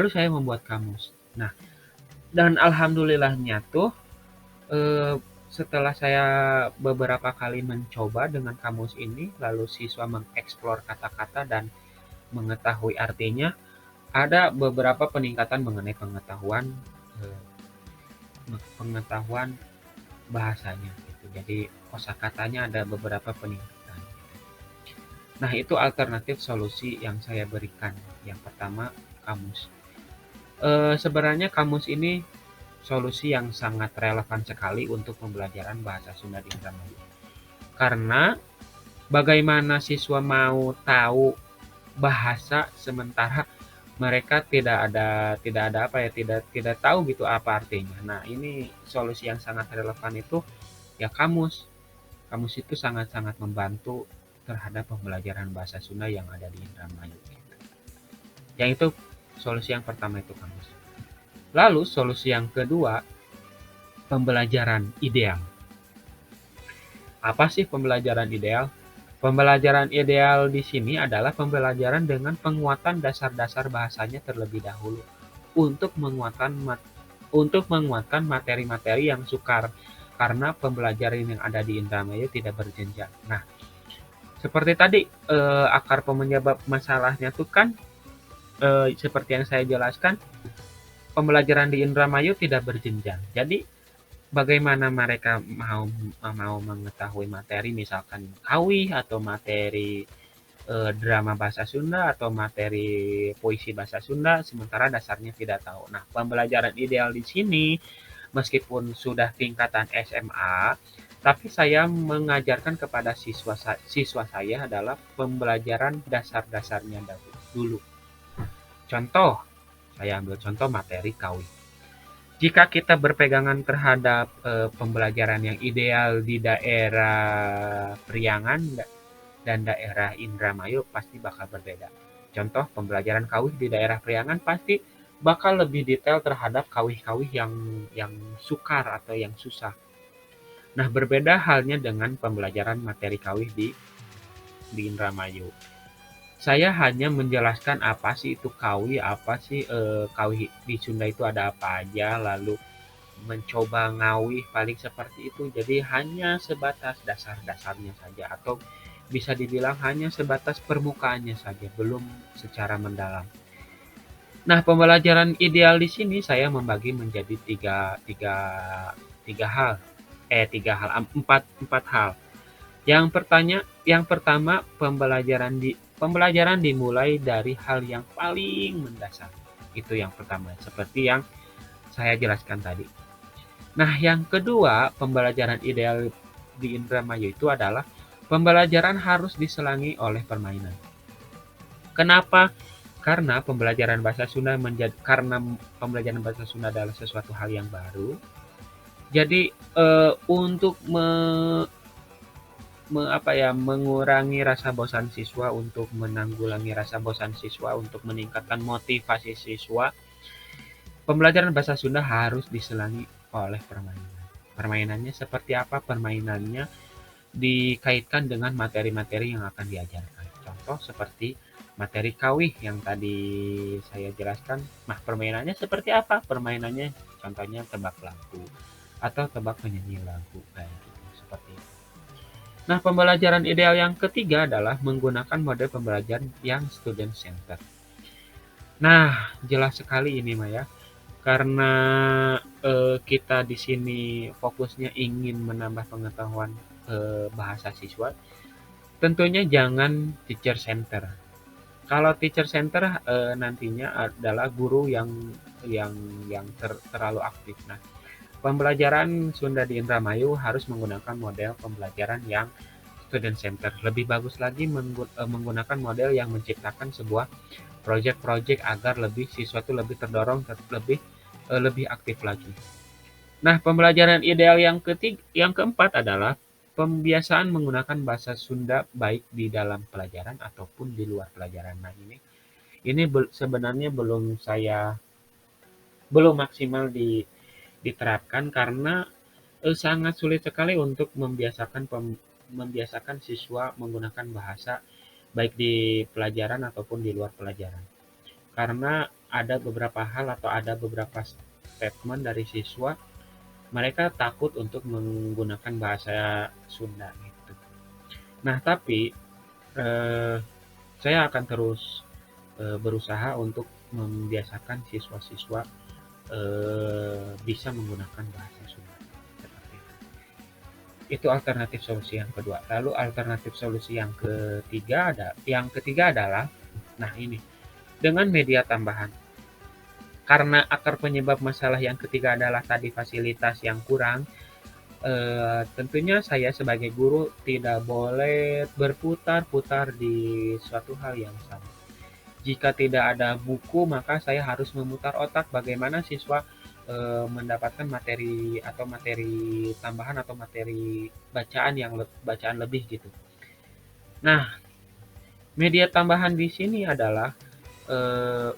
Lalu saya membuat kamus. Nah, dan alhamdulillahnya tuh, eee, setelah saya beberapa kali mencoba dengan kamus ini, lalu siswa mengeksplor kata-kata dan mengetahui artinya, ada beberapa peningkatan mengenai eee, pengetahuan bahasanya gitu. Jadi kosakatanya ada beberapa peningkatan. Nah, itu alternatif solusi yang saya berikan. Yang pertama, kamus. Sebenarnya kamus ini solusi yang sangat relevan sekali untuk pembelajaran bahasa Sunda di Indramayu. Karena bagaimana siswa mau tahu bahasa sementara mereka tidak ada apa ya, tidak tidak tahu gitu apa artinya. Nah, ini solusi yang sangat relevan itu ya kamus. Kamus itu sangat-sangat membantu terhadap pembelajaran bahasa Sunda yang ada di Indramayu gitu. Yang itu solusi yang pertama itu kamus. Lalu solusi yang kedua, pembelajaran ideal. Apa sih pembelajaran ideal? Pembelajaran ideal di sini adalah pembelajaran dengan penguatan dasar-dasar bahasanya terlebih dahulu untuk menguatkan materi-materi yang sukar karena pembelajaran yang ada di Indramayu tidak berjenjang. Nah, seperti tadi akar penyebab masalahnya tuh kan seperti yang saya jelaskan, pembelajaran di Indramayu tidak berjenjang. Jadi bagaimana mereka mau mau mengetahui materi misalkan kawi atau materi drama bahasa Sunda atau materi puisi bahasa Sunda sementara dasarnya tidak tahu. Nah, pembelajaran ideal di sini meskipun sudah tingkatan SMA, tapi saya mengajarkan kepada siswa saya adalah pembelajaran dasar-dasarnya dulu. Contoh, saya ambil contoh materi kawi. Jika kita berpegangan terhadap pembelajaran yang ideal di daerah Priangan dan daerah Indramayu pasti bakal berbeda. Contoh pembelajaran kawih di daerah Priangan pasti bakal lebih detail terhadap kawih-kawih yang sukar atau yang susah. Nah, berbeda halnya dengan pembelajaran materi kawih di Indramayu. Saya hanya menjelaskan apa sih itu kawi, apa sih kawi di Sunda itu ada apa aja, lalu mencoba ngawih paling seperti itu. Jadi hanya sebatas dasar-dasarnya saja atau bisa dibilang hanya sebatas permukaannya saja, belum secara mendalam. Nah, pembelajaran ideal di sini saya membagi menjadi tiga hal, empat hal. Yang pertama pembelajaran dimulai dari hal yang paling mendasar. Itu yang pertama, seperti yang saya jelaskan tadi. Nah, yang kedua, pembelajaran ideal di Indramayu itu adalah pembelajaran harus diselangi oleh permainan. Kenapa? Karena pembelajaran bahasa Sunda adalah sesuatu hal yang baru. Jadi untuk mengurangi rasa bosan siswa, untuk menanggulangi rasa bosan siswa, untuk meningkatkan motivasi siswa, pembelajaran bahasa Sunda harus diselangi oleh permainan. Permainannya seperti apa? Permainannya dikaitkan dengan materi-materi yang akan diajarkan. Contoh seperti materi kawih yang tadi saya jelaskan. Nah, permainannya seperti apa? Permainannya contohnya tebak lagu atau tebak penyanyi lagu kayak gitu, seperti itu. Nah, pembelajaran ideal yang ketiga adalah menggunakan model pembelajaran yang student center. Nah, jelas sekali ini Maya, karena kita di sini fokusnya ingin menambah pengetahuan bahasa siswa, tentunya jangan teacher center. Kalau teacher center nantinya adalah guru yang terlalu aktif. Nah, pembelajaran Sunda di Indramayu harus menggunakan model pembelajaran yang student center. Lebih bagus lagi menggunakan model yang menciptakan sebuah project-project agar siswa itu lebih terdorong, lebih aktif lagi. Nah, pembelajaran ideal yang keempat adalah pembiasaan menggunakan bahasa Sunda baik di dalam pelajaran ataupun di luar pelajaran. Nah, ini sebenarnya belum maksimal diterapkan karena sangat sulit sekali untuk membiasakan siswa menggunakan bahasa baik di pelajaran ataupun di luar pelajaran. karena ada beberapa hal atau ada beberapa statement dari siswa, mereka takut untuk menggunakan bahasa Sunda gitu. Nah, tapi eh, saya akan terus berusaha untuk membiasakan siswa-siswa bisa menggunakan bahasa Sunda seperti itu. Itu alternatif solusi yang kedua. Lalu alternatif solusi yang ketiga adalah, nah ini, dengan media tambahan. Karena akar penyebab masalah yang ketiga adalah tadi fasilitas yang kurang, tentunya saya sebagai guru tidak boleh berputar-putar di suatu hal yang sama. Jika tidak ada buku, maka saya harus memutar otak bagaimana siswa mendapatkan materi atau materi tambahan atau materi bacaan bacaan lebih gitu. Nah, media tambahan di sini adalah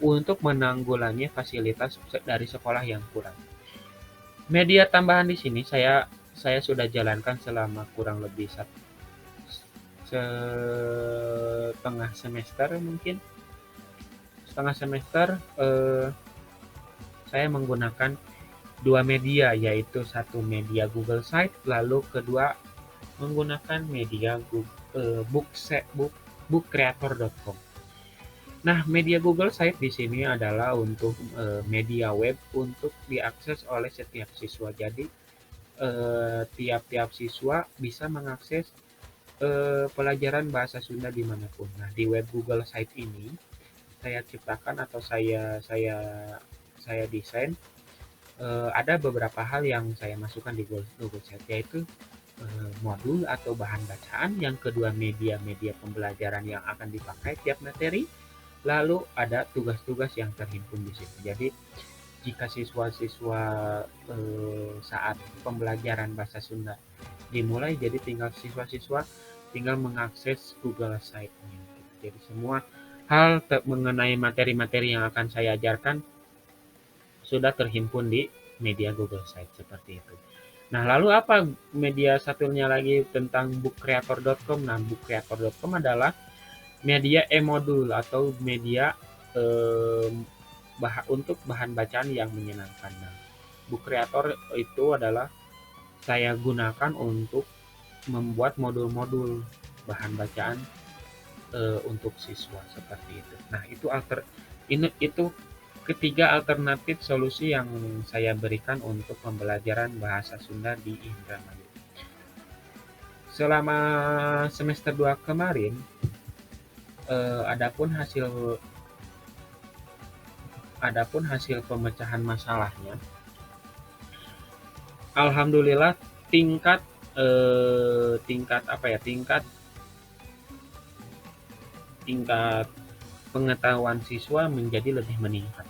untuk menanggulangi fasilitas dari sekolah yang kurang. Media tambahan di sini saya sudah jalankan selama kurang lebih setengah semester mungkin. Setengah semester saya menggunakan dua media, yaitu satu media Google Site, lalu kedua menggunakan media bookcreator.com. Nah, media Google Site di sini adalah untuk media web untuk diakses oleh setiap siswa. Jadi tiap-tiap siswa bisa mengakses pelajaran bahasa Sunda dimanapun. Nah, di web Google Site ini saya ciptakan atau saya desain, ada beberapa hal yang saya masukkan di Google Site, yaitu modul atau bahan bacaan, yang kedua media-media pembelajaran yang akan dipakai tiap materi, lalu ada tugas-tugas yang terhimpun di situ. Jadi jika siswa-siswa saat pembelajaran bahasa Sunda dimulai, jadi tinggal siswa-siswa tinggal mengakses Google Site-nya. Jadi semua hal mengenai materi-materi yang akan saya ajarkan sudah terhimpun di media Google Site seperti itu. Nah, lalu apa media satunya lagi tentang bookcreator.com? Nah, bookcreator.com adalah media e-modul atau media eh, untuk bahan bacaan yang menyenangkan. Nah, Book Creator itu adalah saya gunakan untuk membuat modul-modul bahan bacaan untuk siswa seperti itu. Nah, itu ketiga alternatif solusi yang saya berikan untuk pembelajaran bahasa Sunda di Indramayu. Selama semester 2 kemarin, adapun hasil pemecahan masalahnya, alhamdulillah tingkat tingkat apa ya tingkat tingkat pengetahuan siswa menjadi lebih meningkat.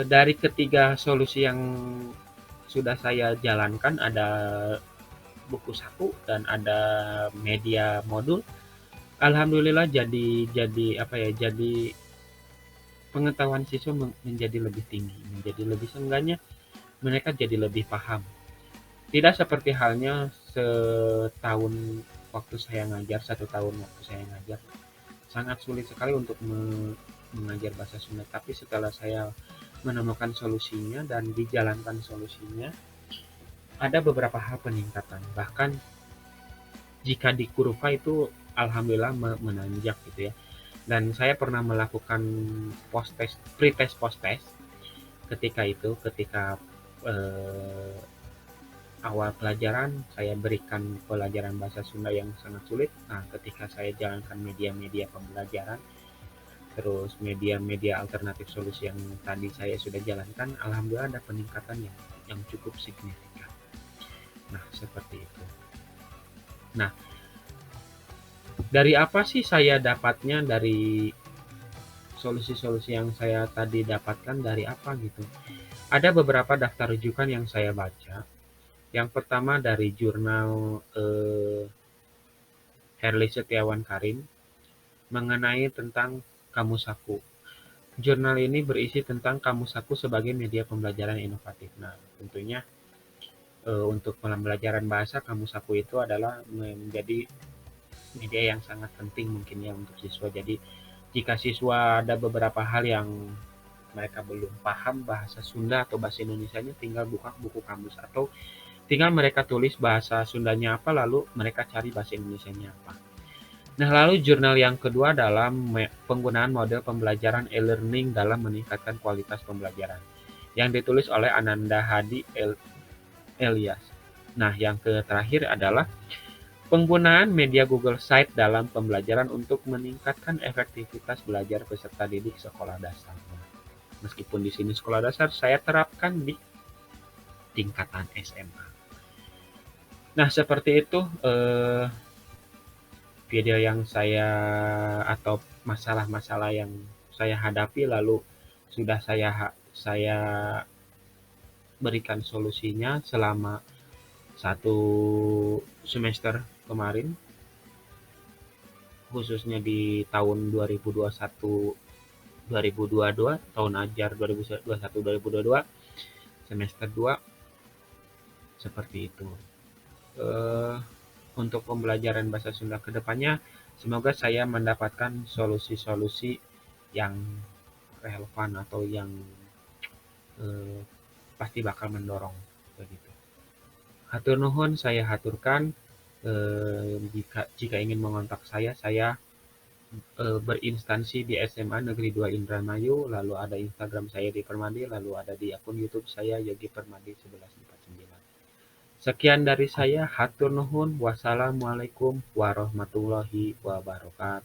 Dari ketiga solusi yang sudah saya jalankan, ada buku saku dan ada media modul. Alhamdulillah jadi pengetahuan siswa menjadi lebih tinggi, menjadi lebih seenggaknya mereka jadi lebih paham. Tidak seperti halnya setahun waktu saya ngajar, 1 tahun waktu saya ngajar. Sangat sulit sekali untuk mengajar bahasa Sunda, tapi setelah saya menemukan solusinya dan dijalankan solusinya, ada beberapa hal peningkatan. Bahkan jika di kurva itu alhamdulillah menanjak gitu ya. Dan saya pernah melakukan pre-test post-test ketika eh, awal pelajaran saya berikan pelajaran bahasa Sunda yang sangat sulit. Nah, ketika saya jalankan media-media pembelajaran, terus media-media alternatif solusi yang tadi saya sudah jalankan, alhamdulillah ada peningkatan yang cukup signifikan. Nah, seperti itu. Nah, dari apa sih saya dapatnya dari solusi-solusi yang saya tadi dapatkan dari apa gitu? Ada beberapa daftar rujukan yang saya baca. Yang pertama dari jurnal Herli Setiawan Karim mengenai tentang Kamus Saku. Jurnal ini berisi tentang Kamus Saku sebagai media pembelajaran inovatif. Nah, tentunya untuk pembelajaran bahasa, Kamus Saku itu adalah menjadi media yang sangat penting mungkin ya untuk siswa. Jadi Jika siswa ada beberapa hal yang mereka belum paham bahasa Sunda atau bahasa Indonesianya, tinggal buka buku kamus atau tinggal mereka tulis bahasa Sundanya apa, lalu mereka cari bahasa Indonesianya apa. Nah, lalu jurnal yang kedua adalah penggunaan model pembelajaran e-learning dalam meningkatkan kualitas pembelajaran, yang ditulis oleh Ananda Hadi Elias. Nah, yang terakhir adalah penggunaan media Google Site dalam pembelajaran untuk meningkatkan efektivitas belajar peserta didik sekolah dasar. Meskipun di sini sekolah dasar, saya terapkan di tingkatan SMA. Nah, seperti itu video yang saya atau masalah-masalah yang saya hadapi, lalu sudah saya berikan solusinya selama 1 semester kemarin, khususnya di tahun 2021 2022, tahun ajar 2021-2022, semester 2, seperti itu. Eh, untuk pembelajaran bahasa Sunda ke depannya, semoga saya mendapatkan solusi-solusi yang relevan atau yang eh, pasti bakal mendorong begitu. Hatur nuhun, saya haturkan. Jika jika ingin mengontak saya berinstansi di SMA Negeri 2 Indramayu, lalu ada Instagram saya di Permadi, lalu ada di akun YouTube saya Yogi Permadi 1149. Sekian dari saya, hatur nuhun, wassalamualaikum warahmatullahi wabarakatuh.